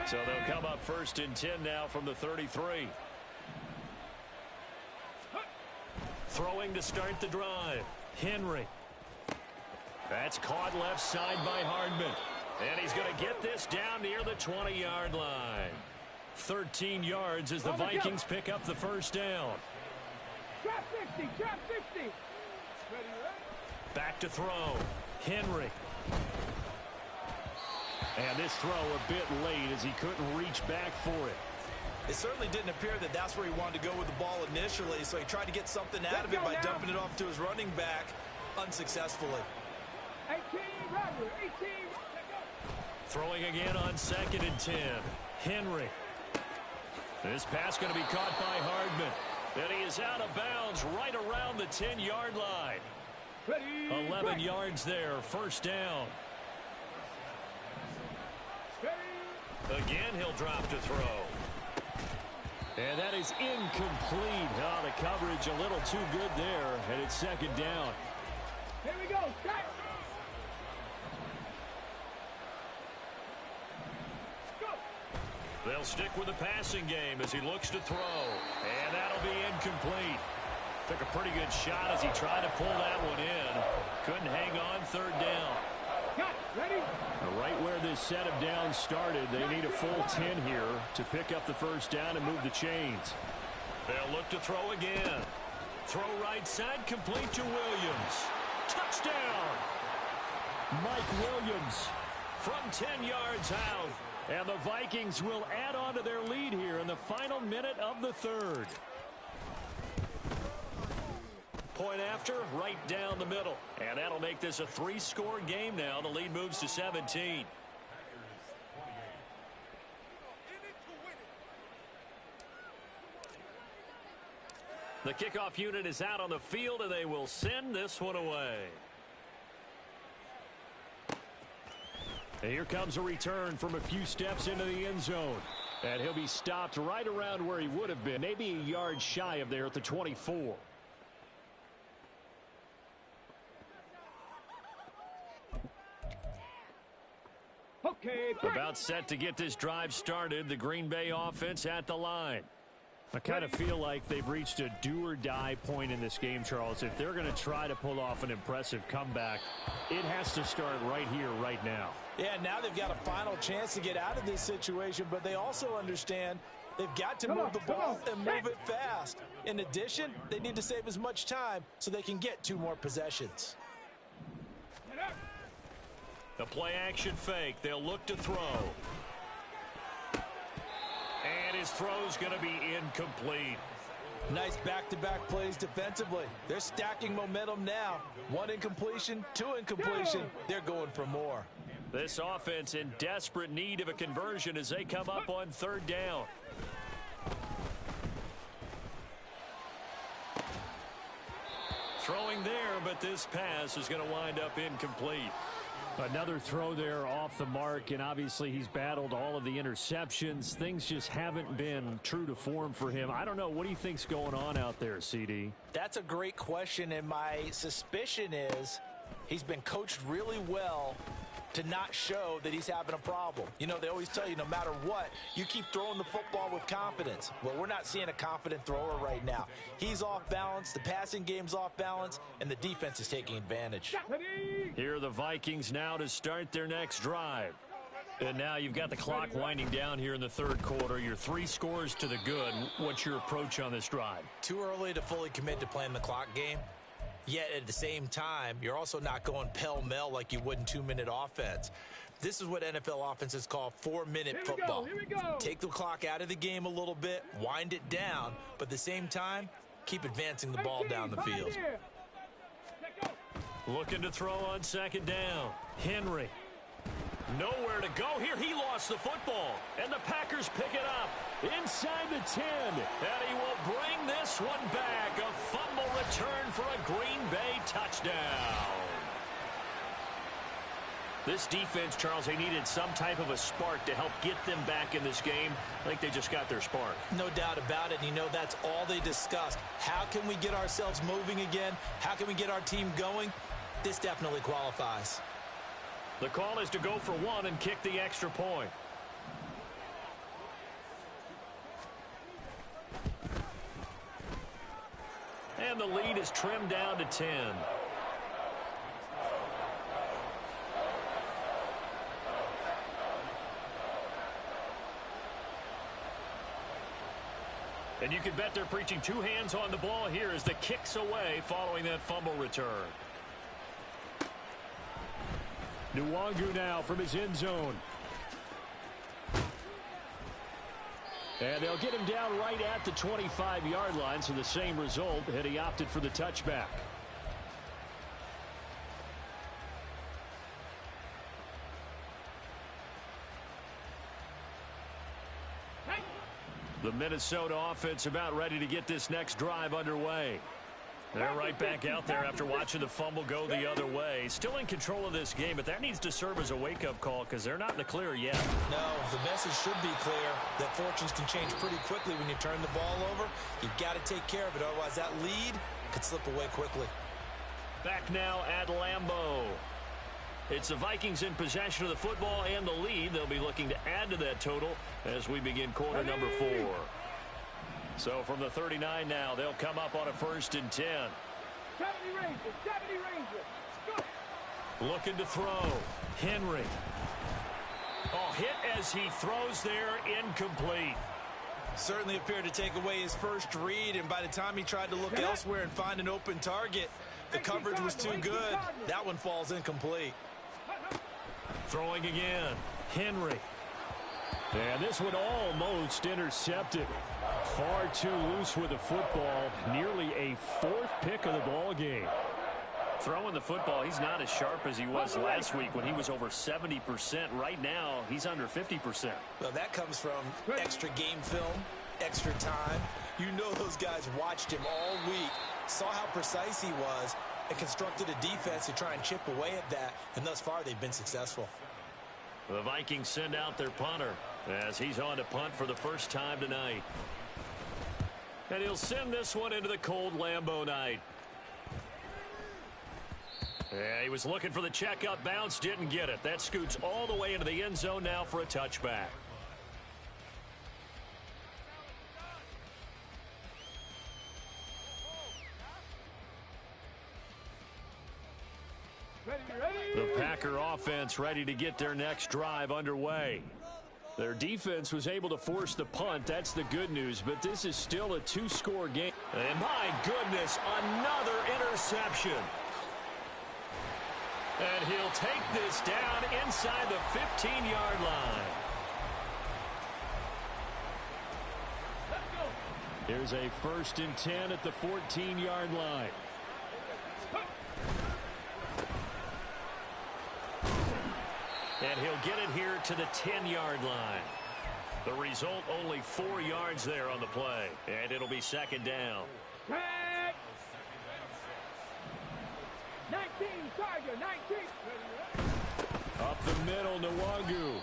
So they'll come up 1st and 10 now from the 33. Throwing to start the drive. Henry. That's caught left side by Hardman. And he's going to get this down near the 20-yard line. 13 yards as the Vikings pick up the 1st down. Trap 60, trap 60. Back to throw. Henry. And this throw a bit late as he couldn't reach back for it. It certainly didn't appear that that's where he wanted to go with the ball initially, so he tried to get something out of it by dumping it off to his running back unsuccessfully. 18, Robert, 18. Throwing again on 2nd and 10. Henry. This pass going to be caught by Hardman. And he is out of bounds right around the 10-yard line. 11 yards there, 1st down. Again, he'll drop to throw. And that is incomplete. Oh, the coverage a little too good there, and it's 2nd down. Here we go, start. They'll stick with the passing game as he looks to throw. And that'll be incomplete. Took a pretty good shot as he tried to pull that one in. Couldn't hang on 3rd down. Cut, ready? Right where this set of downs started, they need a full 10 here to pick up the 1st down and move the chains. They'll look to throw again. Throw right side, complete to Williams. Touchdown! Mike Williams from 10 yards out. And the Vikings will add on to their lead here in the final minute of the 3rd. Point after, right down the middle. And that'll make this a 3-score game now. The lead moves to 17. The kickoff unit is out on the field, and they will send this one away. And here comes a return from a few steps into the end zone. And he'll be stopped right around where he would have been, maybe a yard shy of there at the 24. Okay, about set to get this drive started. The Green Bay offense at the line. I kind of feel like they've reached a do-or-die point in this game, Charles. If they're going to try to pull off an impressive comeback, it has to start right here, right now. Yeah, now they've got a final chance to get out of this situation, but they also understand they've got to move the ball and move it fast. In addition, they need to save as much time so they can get 2 more possessions. The play action fake. They'll look to throw. And his throw's going to be incomplete. Nice back-to-back plays defensively. They're stacking momentum now. 1 incompletion, 2 incompletion. They're going for more. This offense in desperate need of a conversion as they come up on 3rd down. Throwing there, but this pass is going to wind up incomplete. Another throw there off the mark, and obviously he's battled all of the interceptions. Things just haven't been true to form for him. I don't know. What do you think's going on out there, CD? That's a great question, and my suspicion is he's been coached really well to not show that he's having a problem. You know, they always tell you no matter what, you keep throwing the football with confidence. Well, we're not seeing a confident thrower right now. He's off balance, the passing game's off balance, and the defense is taking advantage. Here are the Vikings now to start their next drive. And now you've got the clock winding down here in the 3rd quarter. You're 3 scores to the good. What's your approach on this drive? Too early to fully commit to playing the clock game. Yet at the same time, you're also not going pell-mell like you would in 2-minute offense. This is what NFL offenses call 4-minute football. Here we go. Take the clock out of the game a little bit, wind it down, but at the same time, keep advancing the ball down the field. Looking to throw on 2nd down. Henry. Nowhere to go here. He lost the football. And the Packers pick it up inside the 10. And he will bring this one back. A fumble return for a Green Bay touchdown. This defense, Charles, they needed some type of a spark to help get them back in this game. I think they just got their spark. No doubt about it. You know, that's all they discussed. How can we get ourselves moving again? How can we get our team going? This definitely qualifies. The call is to go for 1 and kick the extra point. And the lead is trimmed down to 10. And you can bet they're preaching 2 hands on the ball here as the kick's away following that fumble return. Nwangu now from his end zone. And they'll get him down right at the 25-yard line, so the same result had he opted for the touchback. The Minnesota offense about ready to get this next drive underway. They're right back out there after watching the fumble go the other way. Still in control of this game, but that needs to serve as a wake-up call because they're not in the clear yet. No, the message should be clear that fortunes can change pretty quickly when you turn the ball over. You've got to take care of it, otherwise that lead could slip away quickly. Back now at Lambeau. It's the Vikings in possession of the football and the lead. They'll be looking to add to that total as we begin quarter number 4. So from the 39 now, they'll come up on a 1st and 10. 70 Rangers. Go. Looking to throw. Henry. Oh, hit as he throws there, incomplete. Certainly appeared to take away his first read, and by the time he tried to look elsewhere and find an open target, the coverage was too good. That one falls incomplete. Throwing again. Henry. And this one almost intercepted. Far too loose with the football. Nearly a 4th pick of the ball game. Throwing the football, he's not as sharp as he was last week when he was over 70%. Right now, he's under 50%. Well, that comes from extra game film, extra time. You know those guys watched him all week, saw how precise he was, and constructed a defense to try and chip away at that, and thus far they've been successful. The Vikings send out their punter as he's on to punt for the first time tonight. And he'll send this one into the cold Lambeau night. Yeah, he was looking for the checkup bounce, didn't get it. That scoots all the way into the end zone now for a touchback. The Packer offense ready to get their next drive underway. Their defense was able to force the punt. That's the good news, but this is still a 2-score game. And my goodness, another interception. And he'll take this down inside the 15-yard line. Here's a 1st and 10 at the 14-yard line. And he'll get it here to the 10-yard line. The result, only 4 yards there on the play. And it'll be 2nd down. 19, Tiger, 19. Up the middle, Nwangu.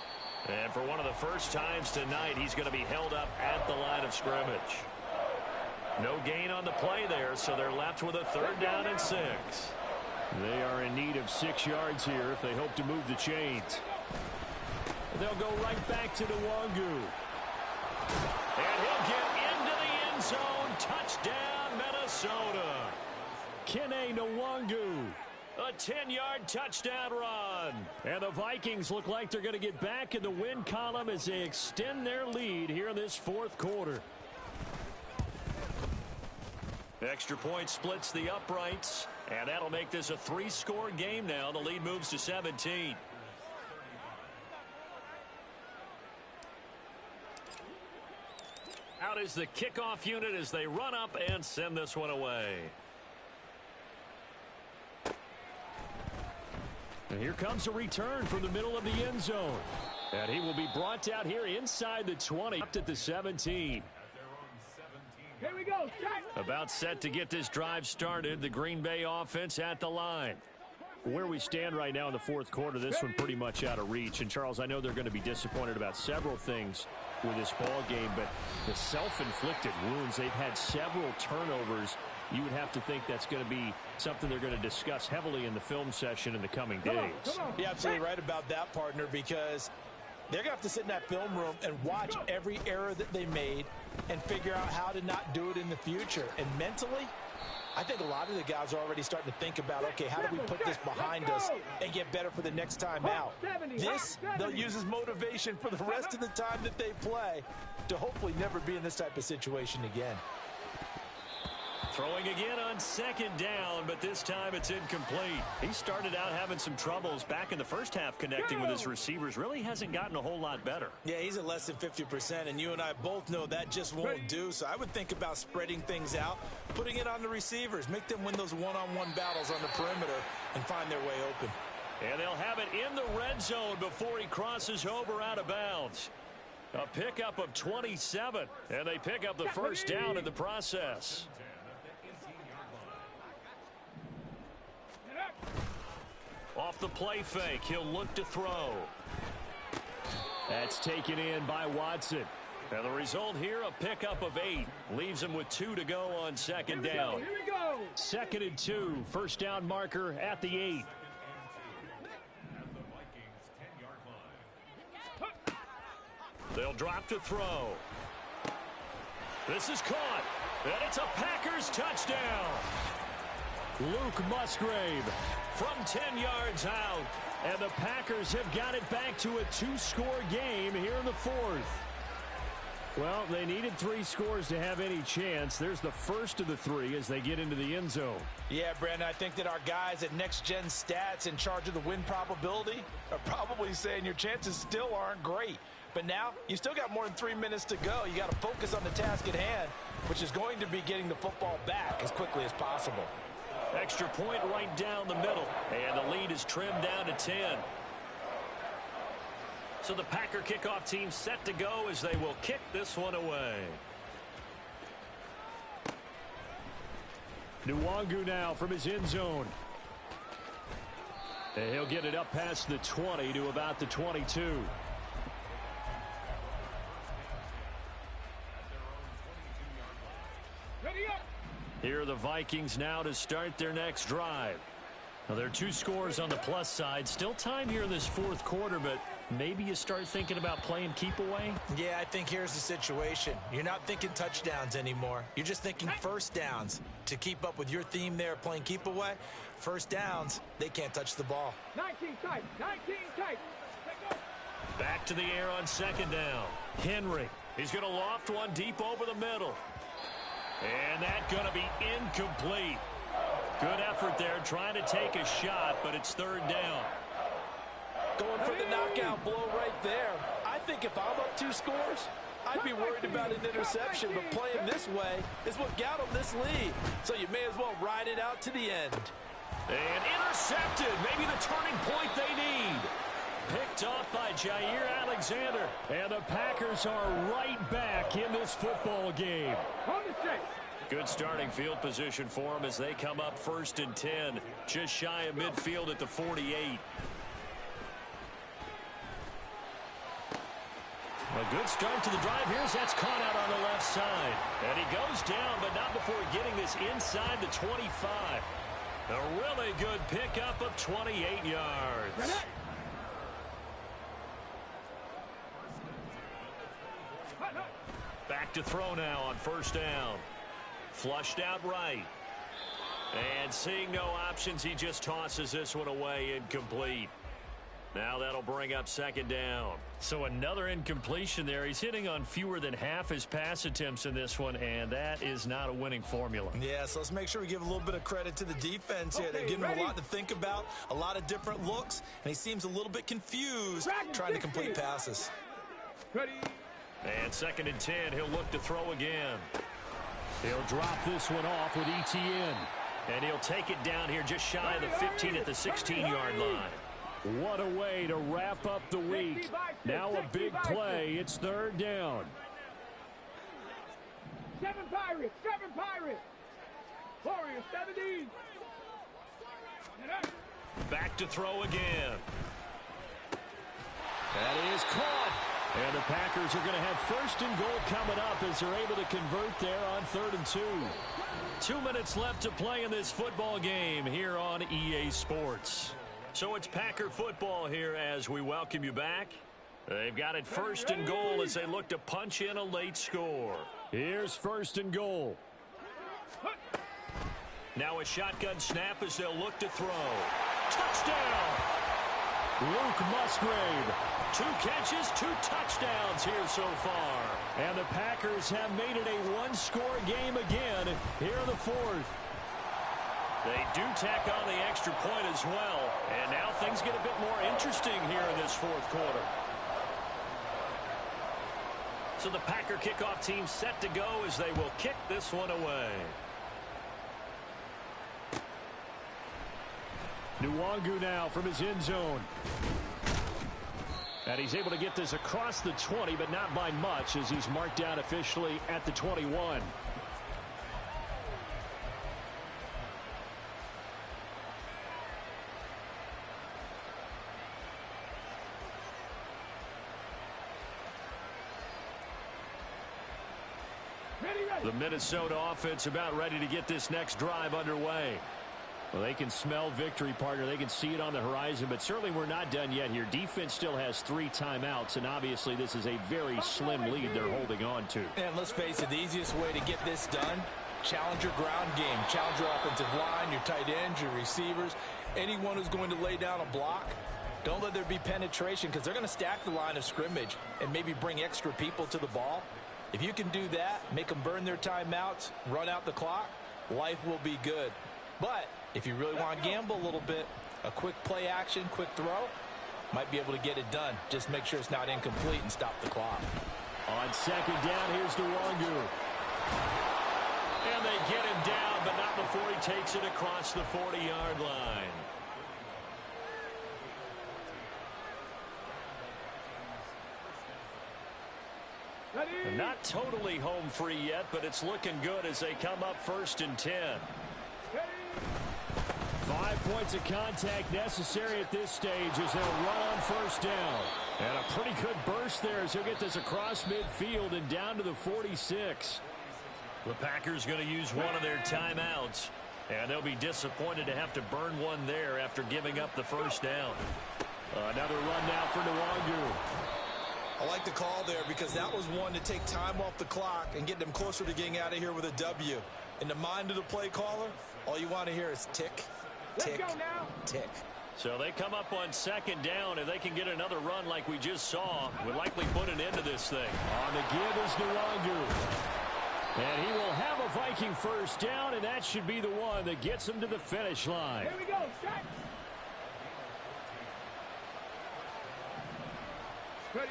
And for one of the first times tonight, he's going to be held up at the line of scrimmage. No gain on the play there, so they're left with a 3rd down and 6. They are in need of 6 yards here if they hope to move the chains. They'll go right back to Nwangu. And he'll get into the end zone. Touchdown, Minnesota. Kene Nwangu. A 10-yard touchdown run. And the Vikings look like they're going to get back in the win column as they extend their lead here in this 4th quarter. Extra point splits the uprights, and that'll make this a 3-score game now. The lead moves to 17. Out is the kickoff unit as they run up and send this one away. And here comes a return from the middle of the end zone. And he will be brought out here inside the 20, up at the 17. Here we go. About set to get this drive started. The Green Bay offense at the line. Where we stand right now in the 4th quarter, this one pretty much out of reach. And, Charles, I know they're going to be disappointed about several things with this ball game, but the self-inflicted wounds, they've had several turnovers. You would have to think that's going to be something they're going to discuss heavily in the film session in the coming days. You're absolutely right about that, partner, because they're going to have to sit in that film room and watch every error that they made and figure out how to not do it in the future. And mentally, I think a lot of the guys are already starting to think about, okay, how do we put this behind us and get better for the next time out? This, they'll use as motivation for the rest of the time that they play to hopefully never be in this type of situation again. Throwing again on 2nd down, but this time it's incomplete. He started out having some troubles back in the first half connecting with his receivers. Really hasn't gotten a whole lot better. Yeah, he's at less than 50%, and you and I both know that just won't do. So I would think about spreading things out, putting it on the receivers, make them win those one-on-one battles on the perimeter and find their way open. And they'll have it in the red zone before he crosses over out of bounds. A pickup of 27, and they pick up the 1st down in the process. Off the play fake, he'll look to throw. That's taken in by Watson. And the result here, a pickup of 8. Leaves him with 2 to go on 2nd down. Here we go. 2nd and 2. 1st down marker at the 8. They'll drop to throw. This is caught. And it's a Packers touchdown. Luke Musgrave from 10 yards out. And the Packers have got it back to a 2-score game here in the 4th. Well, they needed 3 scores to have any chance. There's the first of the 3 as they get into the end zone. Yeah, Brandon, I think that our guys at Next Gen Stats in charge of the win probability are probably saying your chances still aren't great. But now, you still got more than 3 minutes to go. You got to focus on the task at hand, which is going to be getting the football back as quickly as possible. Extra point right down the middle. And the lead is trimmed down to 10. So the Packer kickoff team set to go as they will kick this one away. Nwangu now from his end zone. And he'll get it up past the 20 to about the 22. Here are the Vikings now to start their next drive. Now, there are 2 scores on the plus side. Still time here in this 4th quarter, but maybe you start thinking about playing keep away? Yeah, I think here's the situation. You're not thinking touchdowns anymore. You're just thinking 1st downs. To keep up with your theme there, playing keep away, 1st downs, they can't touch the ball. 19 tight, 19 tight. Back to the air on 2nd down. Henry. He's going to loft one deep over the middle. And that's going to be incomplete. Good effort there trying to take a shot, but it's 3rd down. Going for the knockout blow right there. I think if I'm up 2 scores, I'd be worried about an interception, but playing this way is what got them this lead. So you may as well ride it out to the end. And intercepted. Maybe the turning point they need. Picked off by Jair Alexander. And the Packers are right back in this football game. Good starting field position for them as they come up 1st and 10. Just shy of midfield at the 48. A good start to the drive here as that's caught out on the left side. And he goes down, but not before getting this inside the 25. A really good pickup of 28 yards. Back to throw now on 1st down. Flushed out right. And seeing no options, he just tosses this one away incomplete. Now that'll bring up 2nd down. So another incompletion there. He's hitting on fewer than half his pass attempts in this one, and that is not a winning formula. Yeah, so let's make sure we give a little bit of credit to the defense here. They're giving him a lot to think about, a lot of different looks, and he seems a little bit confused trying to complete passes. And 2nd and 10, he'll look to throw again. He'll drop this one off with ETN. And he'll take it down here just shy of the 15 at the 16-yard line. What a way to wrap up the week. Now a big play. It's 3rd down. 7 Pirates, 7 Pirates. Warriors, 17. Back to throw again. That is caught. And the Packers are going to have 1st and goal coming up as they're able to convert there on 3rd and 2. 2 minutes left to play in this football game here on EA Sports. So it's Packer football here as we welcome you back. They've got it 1st and goal as they look to punch in a late score. Here's 1st and goal. Now a shotgun snap as they'll look to throw. Touchdown! Luke Musgrave. 2 catches, 2 touchdowns here so far. And the Packers have made it a 1-score game again here in the 4th. They do tack on the extra point as well. And now things get a bit more interesting here in this 4th quarter. So the Packer kickoff team set to go as they will kick this one away. Nwangu now from his end zone. And he's able to get this across the 20, but not by much as he's marked down officially at the 21. The Minnesota offense about ready to get this next drive underway. Well, they can smell victory, partner. They can see it on the horizon, but certainly we're not done yet here. Defense still has 3 timeouts, and obviously this is a very slim lead they're holding on to. And let's face it, the easiest way to get this done, challenge your ground game. Challenge your offensive line, your tight ends, your receivers, anyone who's going to lay down a block. Don't let there be penetration because they're going to stack the line of scrimmage and maybe bring extra people to the ball. If you can do that, make them burn their timeouts, run out the clock, life will be good. But if you really want to gamble a little bit, a quick play action, quick throw, might be able to get it done. Just make sure it's not incomplete and stop the clock. On 2nd down, here's Nwangu. And they get him down, but not before he takes it across the 40-yard line. Not totally home free yet, but it's looking good as they come up 1st and 10. 5 points of contact necessary at this stage as they'll run on 1st down. And a pretty good burst there as he'll get this across midfield and down to the 46. The Packers going to use one of their timeouts, and they'll be disappointed to have to burn one there after giving up the 1st down. Another run now for Nwangu. I like the call there because that was one to take time off the clock and get them closer to getting out of here with a W. In the mind of the play caller, all you want to hear is tick, tick, tick. So they come up on 2nd down, and they can get another run like we just saw. Would likely put an end to this thing. On the give is Nwangu. And he will have a Viking 1st down, and that should be the one that gets him to the finish line. Here we go, set. Ready.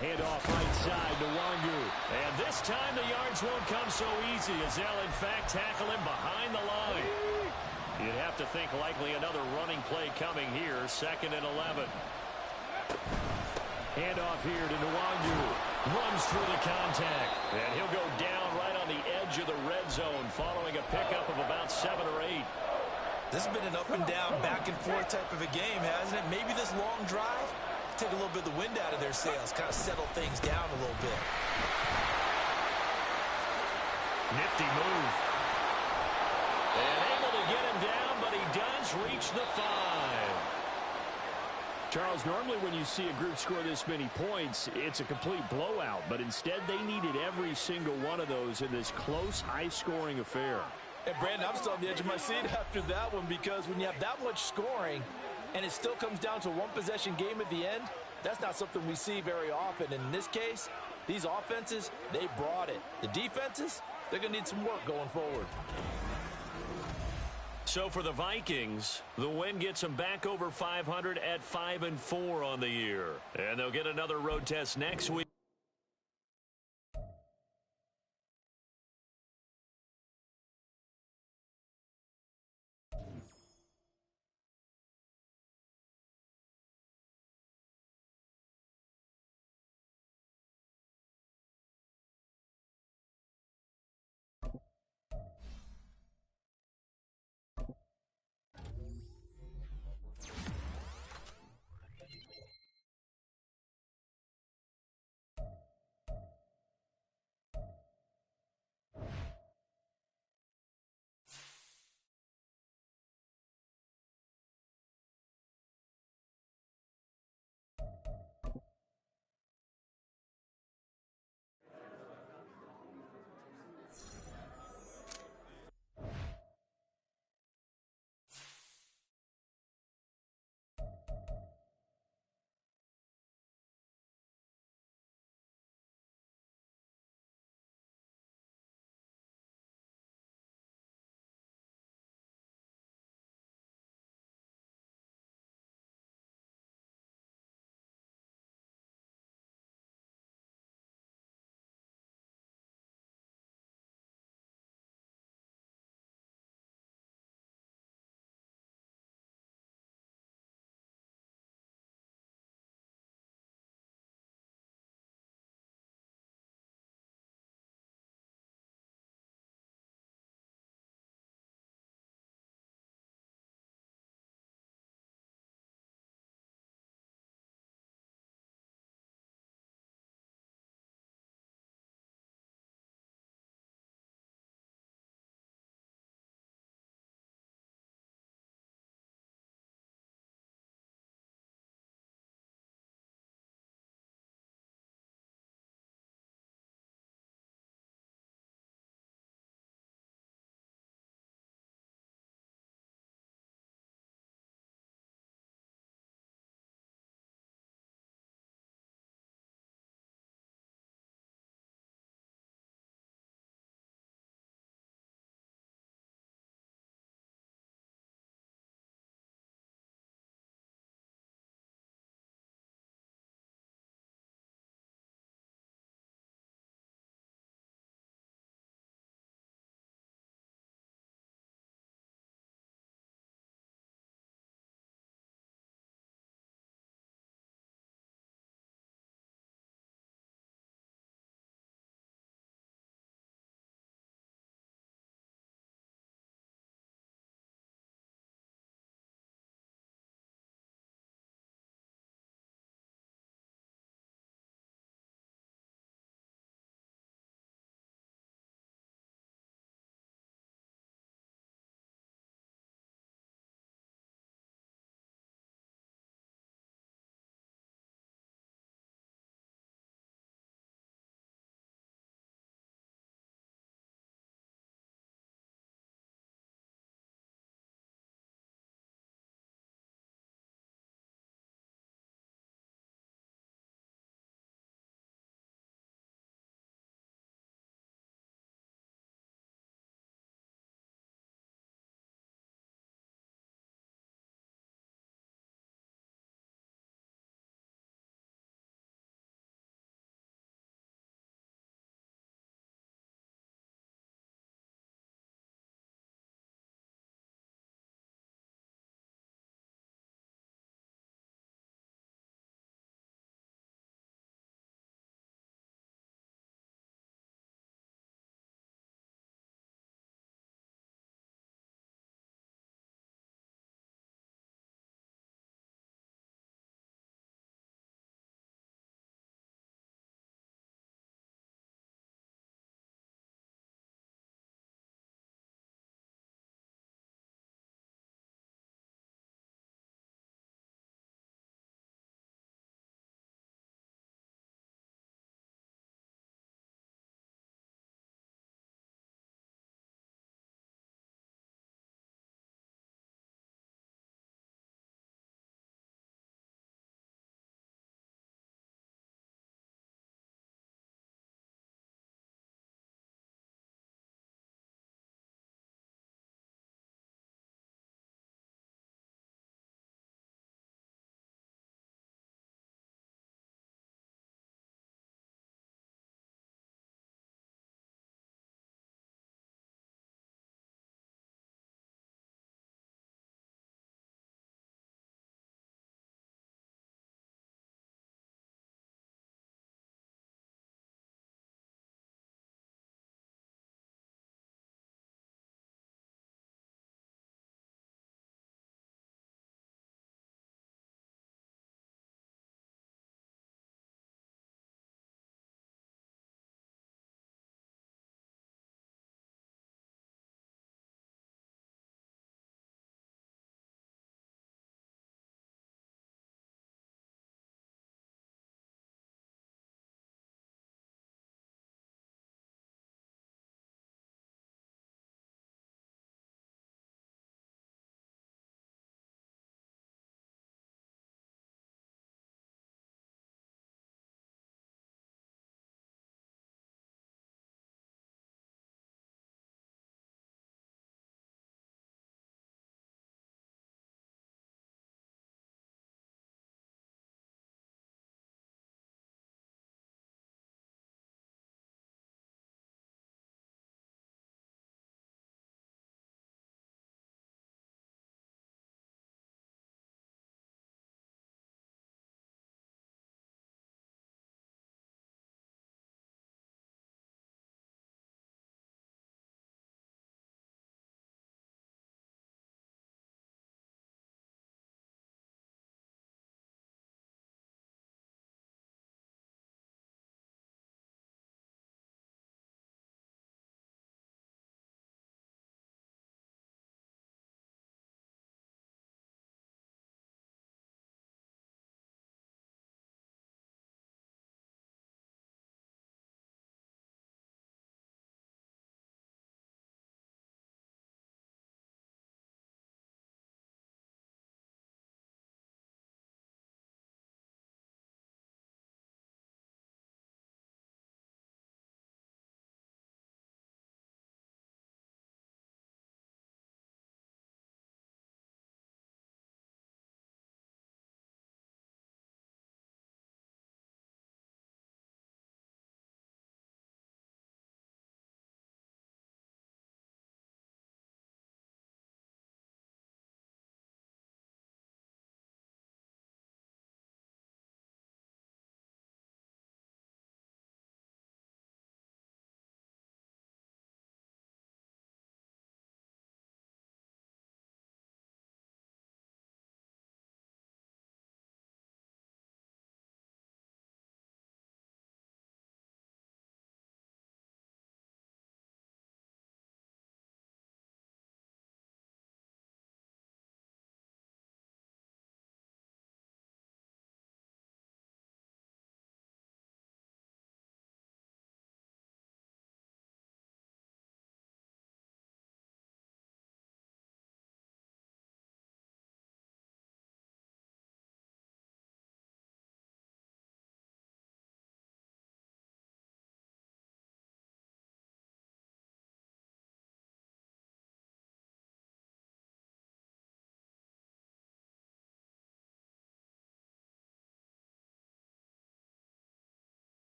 handoff right side to Wangu. And this time the yards won't come so easy as they'll, in fact, tackle him behind the line. You'd have to think likely another running play coming here, 2nd and 11. Handoff here to Nwangu. Runs through the contact. And he'll go down right on the edge of the red zone following a pickup of about 7 or 8. This has been an up and down, back and forth type of a game, hasn't it? Maybe this long drive take a little bit of the wind out of their sails, kind of settle things down a little bit. Nifty move. And able to get him down, but he does reach the 5. Charles, normally when you see a group score this many points, it's a complete blowout. But instead, they needed every single one of those in this close, high-scoring affair. And, Brandon, I'm still on the edge of my seat after that one because when you have that much scoring and it still comes down to a one-possession game at the end, that's not something we see very often. And in this case, these offenses, they brought it. The defenses, they're going to need some work going forward. So for the Vikings, the win gets them back over 500 at 5-4 on the year. And they'll get another road test next week.